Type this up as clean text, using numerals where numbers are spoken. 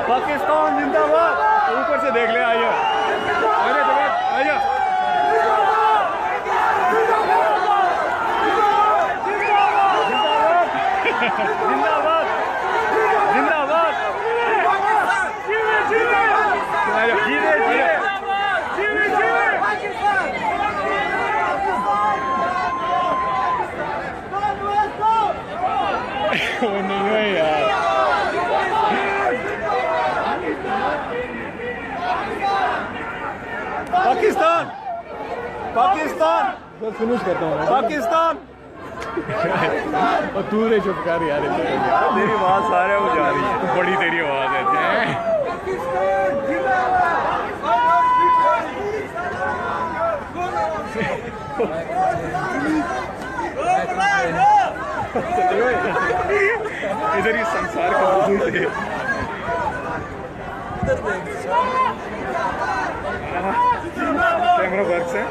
पाकिस्तान जिंदाबाद। ऊपर से देख ले, आइए आइए आइए। जिंदाबाद जिंदाबाद। वो नहीं है यार। पाकिस्तान पाकिस्तान फिनिश करता हूँ। पाकिस्तान और तू रे चुप कर यार, तेरी आवाज सारे को जा रही है, बड़ी तेरी आवाज है। इधर ही संसार का वजूद है। कैमरा वर्क से